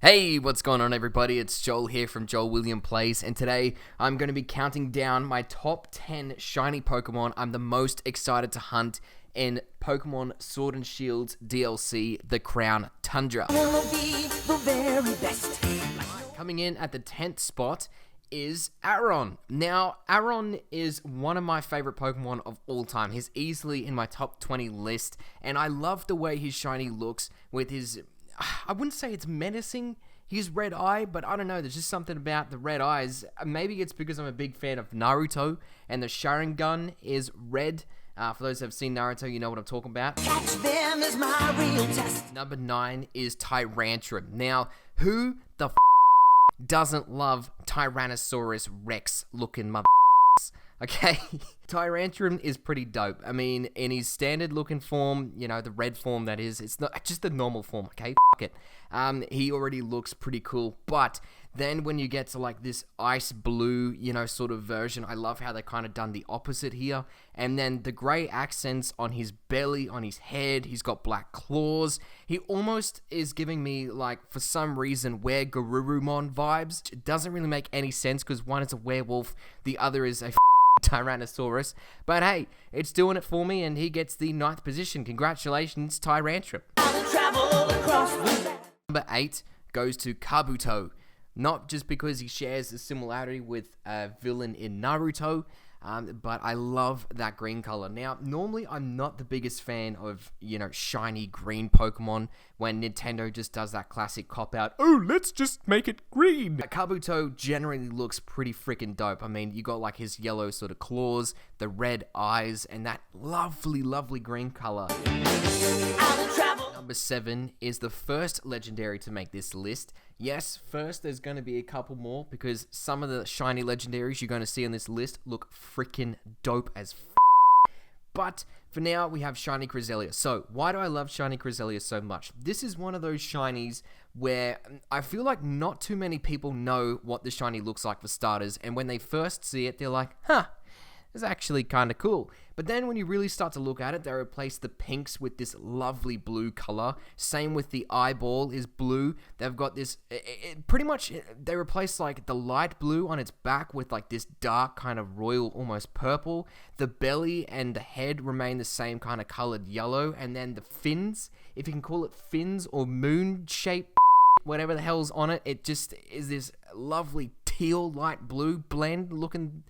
Hey, what's going on everybody? It's Joel here from Joel William Plays, and today I'm going to be counting down my top 10 shiny Pokemon I'm the most excited to hunt in Pokemon Sword and Shield's DLC, The Crown Tundra. Coming in at the 10th spot is Arron. Now, Arron is one of my favorite Pokemon of all time. He's easily in my top 20 list, and I love the way his shiny looks with his... I wouldn't say it's menacing, his red eye, but I don't know, there's just something about the red eyes. Maybe it's because I'm a big fan of Naruto, and the Sharingan is red. For those who have seen Naruto, you know what I'm talking about. Catch them is my real test. Number 9 is Tyrantrum. Now, who the doesn't love Tyrannosaurus Rex looking mother? Okay, Tyrantrum is pretty dope. I mean, in his standard looking form, you know, the red form that is, it's not just the normal form, okay? F it. He already looks pretty cool, but then when you get to like this ice blue, you know, sort of version, I love how they kind of done the opposite here. And then the gray accents on his belly, on his head, he's got black claws. He almost is giving me, like, for some reason, Garurumon vibes. It doesn't really make any sense because one is a werewolf, the other is a Tyrannosaurus, but hey, it's doing it for me, and he gets the 9th position. Congratulations, Tyrantrum. Number 8 goes to Kabuto, not just because he shares a similarity with a villain in Naruto, but I love that green color. Now, normally I'm not the biggest fan of, you know, shiny green Pokemon when Nintendo just does that classic cop-out, oh, let's just make it green. Kabuto generally looks pretty freaking dope. I mean, you got like his yellow sort of claws, the red eyes, and that lovely, lovely green color. Number 7 is the first legendary to make this list. Yes, first there's going to be a couple more because some of the shiny legendaries you're going to see on this list look freaking dope as But for now, we have Shiny Cresselia. So, why do I love Shiny Cresselia so much? This is one of those shinies where I feel like not too many people know what the shiny looks like for starters, and when they first see it, they're like, huh, it's actually kind of cool. But then when you really start to look at it, they replace the pinks with this lovely blue color. Same with the eyeball is blue. They've got this, pretty much, they replace like the light blue on its back with like this dark kind of royal, almost purple. The belly and the head remain the same kind of colored yellow. And then the fins, if you can call it fins or moon shape, whatever the hell's on it, it just is this lovely teal light blue blend looking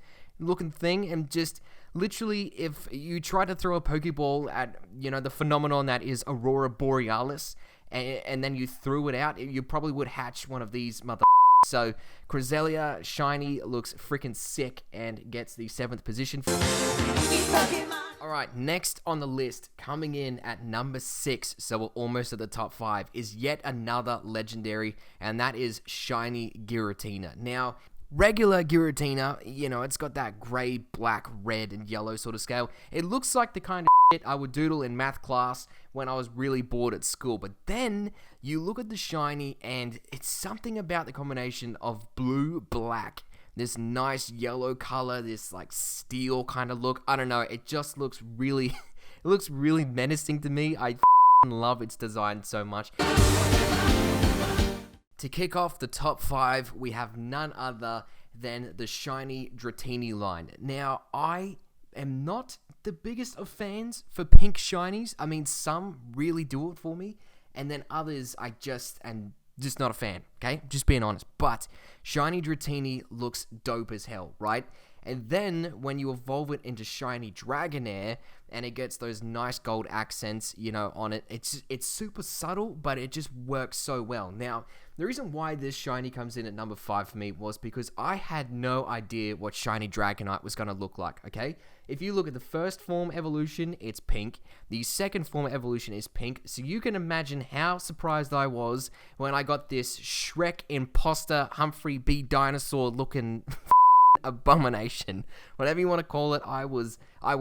thing. And just literally, if you try to throw a Pokeball at, you know, the phenomenon that is Aurora Borealis, and then you threw it out, you probably would hatch one of these mother. So Cresselia shiny looks freaking sick and gets the 7th position. Alright, next on the list, coming in at number 6, so we're almost at the top 5, is yet another legendary, and that is Shiny Giratina. Now, regular Giratina, you know, it's got that gray, black, red, and yellow sort of scale. It looks like the kind of shit I would doodle in math class when I was really bored at school. But then you look at the shiny, and it's something about the combination of blue, black, this nice yellow color, this like steel kind of look. I don't know, it just looks really, it looks really menacing to me. I love its design so much. To kick off the top 5, we have none other than the Shiny Dratini line. Now, I am not the biggest of fans for pink shinies. I mean, some really do it for me, and then others I just am just not a fan, okay? Just being honest. But Shiny Dratini looks dope as hell, right? And then when you evolve it into Shiny Dragonair and it gets those nice gold accents, you know, on it, it's super subtle, but it just works so well. Now, the reason why this shiny comes in at number 5 for me was because I had no idea what Shiny Dragonite was going to look like, okay? If you look at the first form evolution, it's pink. The second form evolution is pink. So you can imagine how surprised I was when I got this Shrek imposter Humphrey B. dinosaur looking abomination, whatever you want to call it. I was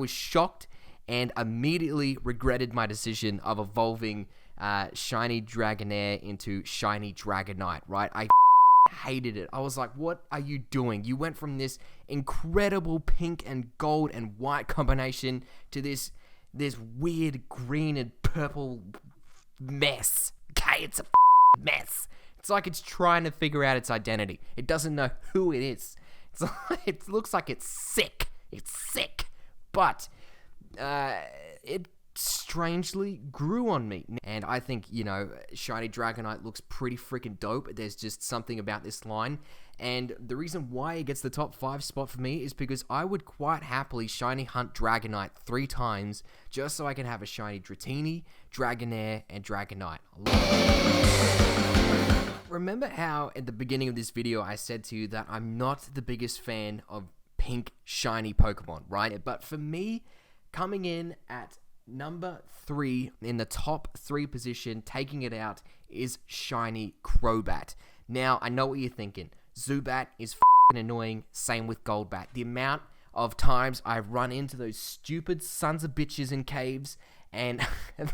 shocked and immediately regretted my decision of evolving Shiny Dragonair into Shiny Dragonite, right? I hated it. I was like, what are you doing? You went from this incredible pink and gold and white combination to this weird green and purple mess. Okay, it's a mess. It's like it's trying to figure out its identity. It doesn't know who it is. It looks like it's sick. It's sick. But it strangely grew on me. And I think, you know, Shiny Dragonite looks pretty freaking dope. There's just something about this line. And the reason why it gets the top 5 spot for me is because I would quite happily Shiny Hunt Dragonite 3 times just so I can have a Shiny Dratini, Dragonair, and Dragonite. Remember how at the beginning of this video I said to you that I'm not the biggest fan of pink shiny Pokemon, right? But for me, coming in at number 3 in the top 3 position, taking it out, is Shiny Crobat. Now, I know what you're thinking. Zubat is f***ing annoying, same with Golbat. The amount of times I've run into those stupid sons of bitches in caves, and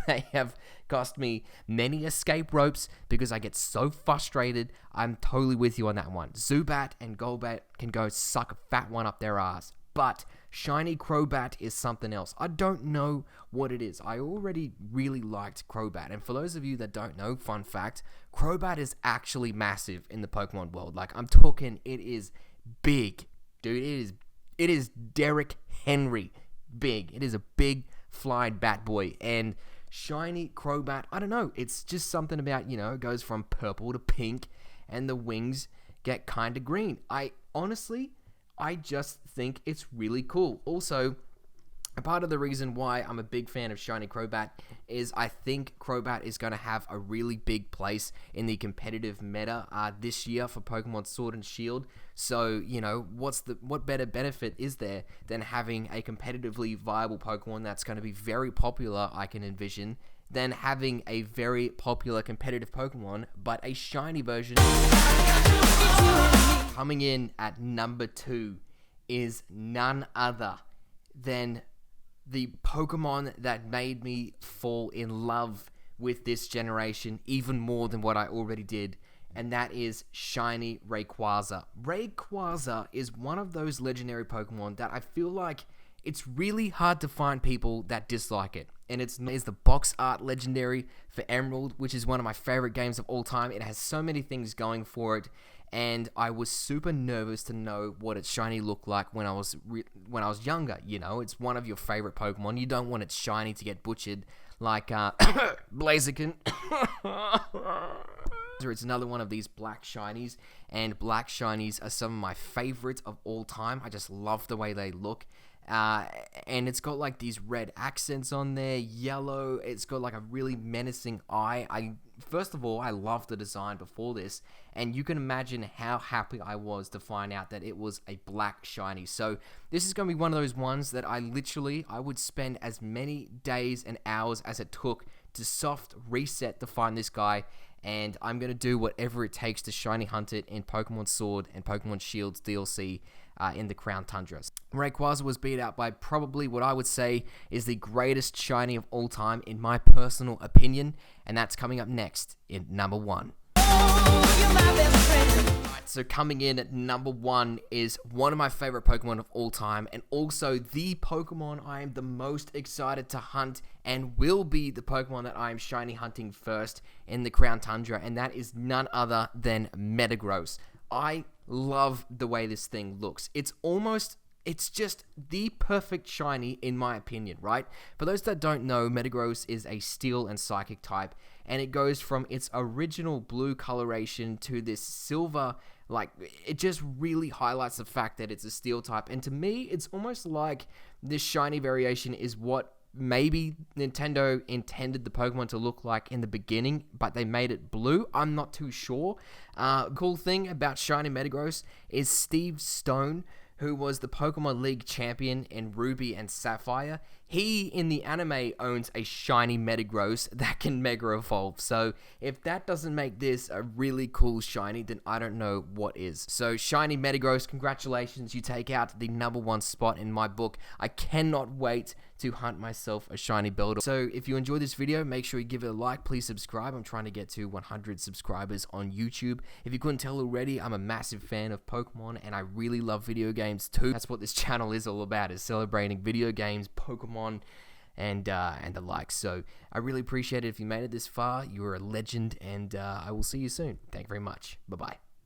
they have cost me many escape ropes because I get so frustrated. I'm totally with you on that one. Zubat and Golbat can go suck a fat one up their ass. But Shiny Crobat is something else. I don't know what it is. I already really liked Crobat. And for those of you that don't know, fun fact, Crobat is actually massive in the Pokemon world. Like, I'm talking, it is big. Dude, it is Derrick Henry big. It is a big flying bat boy. And Shiny Crobat, I don't know. It's just something about, you know, it goes from purple to pink and the wings get kind of green. I just think it's really cool. Also, a part of the reason why I'm a big fan of Shiny Crobat is I think Crobat is going to have a really big place in the competitive meta this year for Pokemon Sword and Shield. So, you know, what better benefit is there than having a competitively viable Pokemon that's going to be very popular, I can envision, than having a very popular competitive Pokemon, but a shiny version. Coming in at number 2 is none other than the Pokemon that made me fall in love with this generation even more than what I already did, and that is Shiny Rayquaza. Rayquaza is one of those legendary Pokemon that I feel like it's really hard to find people that dislike it. And it's the box art legendary for Emerald, which is one of my favorite games of all time. It has so many things going for it, and I was super nervous to know what its shiny looked like when I was younger. You know, it's one of your favorite Pokemon. You don't want its shiny to get butchered like Blaziken. It's another one of these black shinies, and black shinies are some of my favorites of all time. I just love the way they look. And it's got like these red accents on there, yellow. It's got like a really menacing eye. First of all, I loved the design before this, and you can imagine how happy I was to find out that it was a black shiny. So this is going to be one of those ones that I would spend as many days and hours as it took to soft reset to find this guy, and I'm going to do whatever it takes to shiny hunt it in Pokemon Sword and Pokemon Shield's DLC in the Crown Tundra. Rayquaza was beat out by probably what I would say is the greatest shiny of all time in my personal opinion, and that's coming up next in number 1. Alright, so coming in at number 1 is one of my favorite Pokemon of all time, and also the Pokemon I am the most excited to hunt, and will be the Pokemon that I am shiny hunting first in the Crown Tundra, and that is none other than Metagross. I love the way this thing looks. It's just the perfect shiny in my opinion, right? For those that don't know, Metagross is a steel and psychic type, and it goes from its original blue coloration to this silver, like, it just really highlights the fact that it's a steel type, and to me, it's almost like this shiny variation is what maybe Nintendo intended the Pokemon to look like in the beginning, but they made it blue. I'm not too sure. Cool thing about shiny Metagross is Steve Stone, who was the Pokemon League champion in Ruby and Sapphire. He, in the anime, owns a shiny Metagross that can Mega Evolve. So if that doesn't make this a really cool shiny, then I don't know what is. So shiny Metagross, congratulations. You take out the number 1 spot in my book. I cannot wait to hunt myself a shiny Beldor. So if you enjoyed this video, make sure you give it a like. Please subscribe. I'm trying to get to 100 subscribers on YouTube. If you couldn't tell already, I'm a massive fan of Pokemon, and I really love video games too. That's what this channel is all about, is celebrating video games, Pokemon, and the like. So I really appreciate it if you made it this far. You're a legend, and I will see you soon. Thank you very much. Bye-bye.